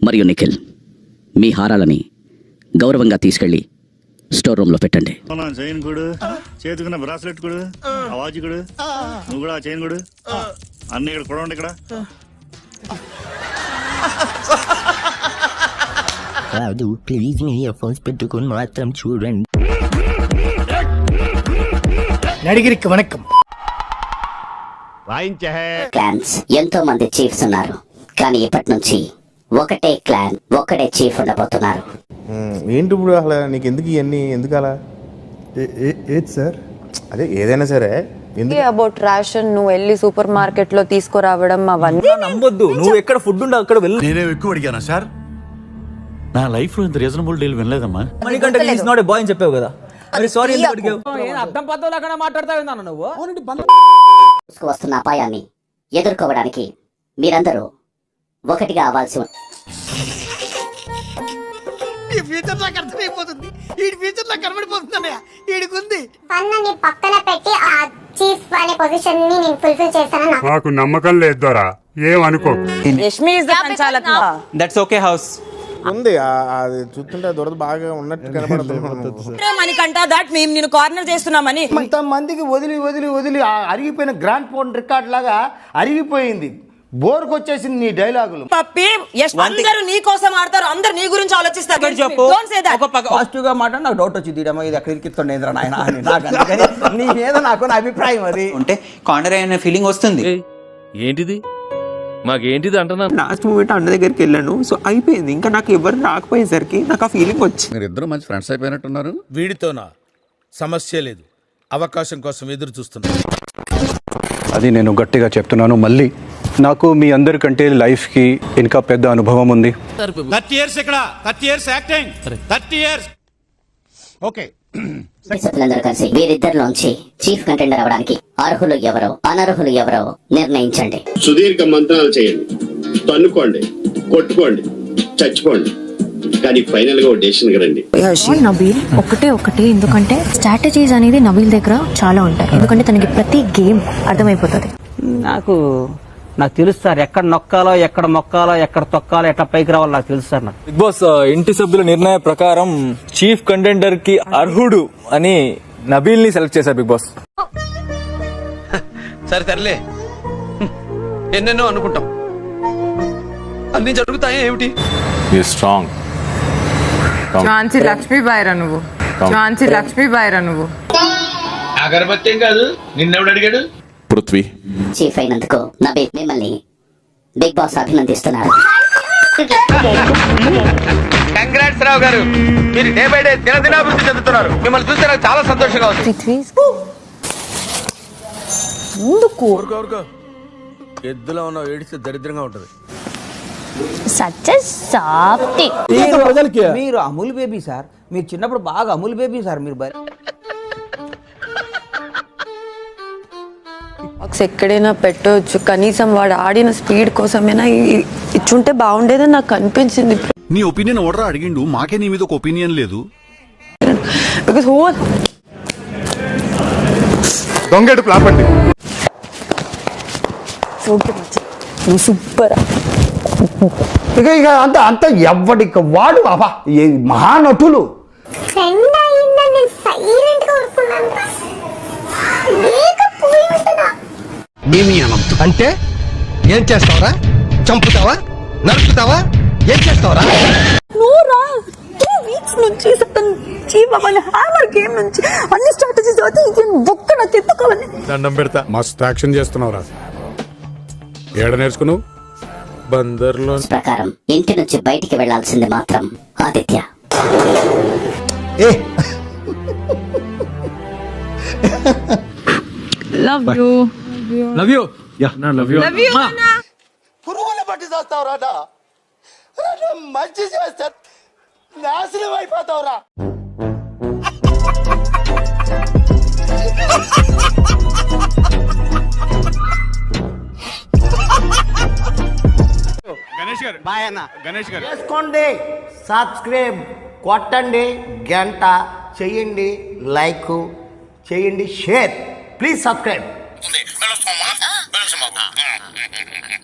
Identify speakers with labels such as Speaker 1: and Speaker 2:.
Speaker 1: మరియు నిఖిల్ మీ హారాలని గౌరవంగా తీసుకెళ్లి స్టోర్ రూమ్ లో పెట్టండి.
Speaker 2: చైన్ కొడు, చేతుకున్న బ్రాస్లెట్ కొడు, వాచ్ కొడు, నువ్వు కూడా చైన్ కొడు, అన్ని ఇక్కడ కొడండి. ఇక్కడ
Speaker 3: కాదు ప్లీజ్ మీ ఇయర్ ఫోన్స్ పెట్టుకుని మాత్రం చూడండి.
Speaker 4: నడిగిరికి వణకం.
Speaker 5: క్లాన్స్ ఎంతో మంది చీఫ్స్ ఉన్నారు, కానీ ఇప్పటి నుంచి ఒకటే క్లాన్, ఒక్కడే చీఫ్ ఉండబోతున్నారు.
Speaker 6: ఏంటి ఇప్పుడు అసలు నీకు ఎందుకు ఇవన్నీ, ఎందుకు అలా?
Speaker 4: ఏది సార్?
Speaker 6: అదే ఏదైనా సరే
Speaker 7: అబౌట్ రేషన్ నువ్వు వెళ్ళి సూపర్ మార్కెట్ లో తీసుకురావడం అవన్నీ
Speaker 8: నమ్మొద్దు. నువ్వు ఎక్కడ ఫుడ్ ఉండే అక్కడ వెళ్ళి.
Speaker 2: నేనే ఎక్కువ అడిగానా సార్? నా లైఫ్ లో ఇంత రీజనబుల్ డీల్ వినలేదమ్మా.
Speaker 8: Manikanta is not a boy అని చెప్పావు కదా, మరి సారీ ఎందుకు అడిగావు?
Speaker 9: అర్థం పద్ధతిలో మాట్లాడతావు నువ్వు.
Speaker 5: వస్తున్న అపాయాన్ని ఎదుర్కోవడానికి మీరందరూ ఒకటిగా అవ్వాల్సి ఉంది.
Speaker 4: ఈ ఫ్యూచర్ నాకు అర్థమైపోతుంది, ఈ ఫ్యూచర్ నాకు కనబడిపోతుందన్నయ్య. ఈడికుంది
Speaker 10: పన్నని పక్కన పెట్టి ఆ చీఫ్ అనే పొజిషన్ ని నేను ఫుల్ఫిల్ చేస్తాను.
Speaker 2: నాకు నమ్మకం లేదు దొరా, ఏమనుకో.
Speaker 7: యష్మి ఇస్ ద సంచాలక.
Speaker 8: దట్స్ ఓకే హౌస్
Speaker 6: ఉంది. అది చూస్తుంటే దొరద బాగా ఉన్నట్టు కనబడుతుంది.
Speaker 7: మణికంఠ దట్ మేము నిన్ను కార్నర్ చేస్తున్నామని
Speaker 4: ఇంతమందికి వదిలి వదిలి వదిలి అరిగిపోయిన గ్రాండ్ ఫోన్ రికార్డ్ లాగా అరిగిపోయింది. బోర్కు వచ్చేసింది నీ డైలాగులు.
Speaker 7: పప్పి అందరూ నీ కోసం ఆడతారు, అందరు నీ గురించి ఆలోచిస్తారు.
Speaker 9: పాజిటివ్ గా మాట నాకు డౌట్ వచ్చింది, ఇది ఎక్కడ ఇరికిస్తుండే నాయన అని. నాకు నీ మీద నాకు నా అభిప్రాయం అది
Speaker 8: అంటే కాండర్ అయిన ఫీలింగ్ వస్తుంది.
Speaker 11: ఏంటిది మాకేంటిది అంటున్నా.
Speaker 8: లాస్ట్ మూమెంట్ అన్న దగ్గరికి వెళ్ళాను, సో అయిపోయింది. ఇంకా నాకు ఎవరు రాకపోయేసరికి నాకు ఆ ఫీలింగ్ వచ్చింది.
Speaker 11: మీరు ఇద్దరు మంచి ఫ్రెండ్స్ అయిపోయినట్టున్నారు.
Speaker 4: వీడితోనా సమస్య లేదు, అవకాశం కోసం ఎదురు చూస్తున్నా.
Speaker 12: అది నేను గట్టిగా చెప్తున్నాను. మళ్ళీ నాకు మీ అందరికంటే లైఫ్కి ఇంకా పెద్ద అనుభవం ఉంది.
Speaker 4: 30 years ఇక్కడ, 30 years యాక్టింగ్, 30 years. ఓకే,
Speaker 5: సభ్యులందరూ కలిసి వీరిద్దరిలోంచి చీఫ్ కంటెండర్ అవడానికి అర్హులు ఎవరో అనర్హులు ఎవరో నిర్ణయించండి.
Speaker 2: సుదీర్ఘ మంత్రాలు చేయండి, తన్నుకోండి, కొట్టుకోండి, చచ్చిపోండి, కానీ ఫైనల్ గా డెసిషన్ రండి.
Speaker 10: నబీల్ ఒకటే ఎందుకంటే స్ట్రాటజీస్ అనేది నబీల్ దగ్గర చాలా ఉంటాయి. ఎందుకంటే తనకి ప్రతి గేమ్ అర్థమైపోతుంది.
Speaker 9: నాకు తెలుసు సార్, ఎక్కడ నొక్కాలో, ఎక్కడ మొక్కాలో, ఎక్కడ తొక్కాలో, ఎట్లా పైకి రావాలో నాకు తెలుసు సార్. నాకు
Speaker 11: బిగ్ బాస్ ఇంటి సభ్యుల నిర్ణయ ప్రకారం చీఫ్ కంటెండర్ కి అర్హుడు అని నబీల్ ని సెలెక్ట్ చేశారు బిగ్ బాస్.
Speaker 8: సరే తరలే, ఎన్నెన్నో అనుకుంటాం, అన్ని జరుగుతాయి ఏమిటి?
Speaker 12: స్ట్రాంగ్
Speaker 7: ఝాన్సీ లక్ష్మీబాయిరా నువ్వు, ఝాన్సీ లక్ష్మీబాయిరా నువ్వు.
Speaker 4: అగరబత్తి కాదు, నిన్నెవడు అడిగాడు?
Speaker 11: పృథ్వీ
Speaker 5: చీఫ్ అయినందుకు నబీల్ మిమ్మల్ని బిగ్ బాస్ అభినందిస్తున్నారు.
Speaker 8: కంగ్రాట్స్ రావు గారు, మీరు డే బై డే దినదినాభివృద్ధి చెందుతున్నారు. మిమ్మల్ని చూస్తే నాకు చాలా సంతోషంగా ఉంది.
Speaker 4: ఎద్దులో ఉన్న ఏడిస్తే దరిద్రంగా ఉంటది.
Speaker 9: మీరు అమూల్ బేబీ సార్, మీరు చిన్నప్పుడు బాగా అమూల్ బేబీ సార్. మీరు
Speaker 7: ఎక్కడైనా పెట్టవచ్చు, కనీసం వాడు ఆడిన స్పీడ్ కోసమైనా ఇచ్చుంటే బాగుండేదని నాకు అనిపించింది.
Speaker 2: నీ ఒపీనియన్ ఓడరా అడిగిండు, మాకే నీ మీద ఒక ఒపీనియన్ లేదు.
Speaker 7: బికాస్
Speaker 6: దొంగడు ప్లాపండి.
Speaker 7: సూపర్.
Speaker 4: ఇక అంత ఎవ్వడికి వాడు అబ్బా మహానటులు.
Speaker 10: ఫ్రెండ్ అయిందని నేను సైలెంట్ గా ఊరుకున్నాను. లేకపోయి ఉంటున్నా.
Speaker 4: అంటే ఏం చేస్తావరా? చంపుతావా? నరుకుతావా? ఏం చేస్తావరా?
Speaker 7: నూరా 2 weeks నుంచి చీఫ్ అవ్వాలి, హ్యామర్ గేమ్ నుంచి అన్ని స్ట్రాటజీస్ అయితే బొక్క నాకు ఎత్తుకోవాలి.
Speaker 6: దండం పెడతా. మస్తు యాక్షన్ చేస్తున్నావురా. ఏడ నేర్చుకున్నావు? బందర్లో.
Speaker 5: ప్రకారం ఇంటి నుంచి బయటికి వెళ్లాల్సింది మాత్రం ఆదిత్య.
Speaker 7: Love you.
Speaker 4: పురుగులు పట్టి చేస్తావురా, మంచి చేస్తా నాశనం అయిపోతావురా. గణేష్ గారు చేసుకోండి, సబ్స్క్రైబ్ కొట్టండి, గంట చేయండి, లైక్ చేయండి, షేర్. Please subscribe.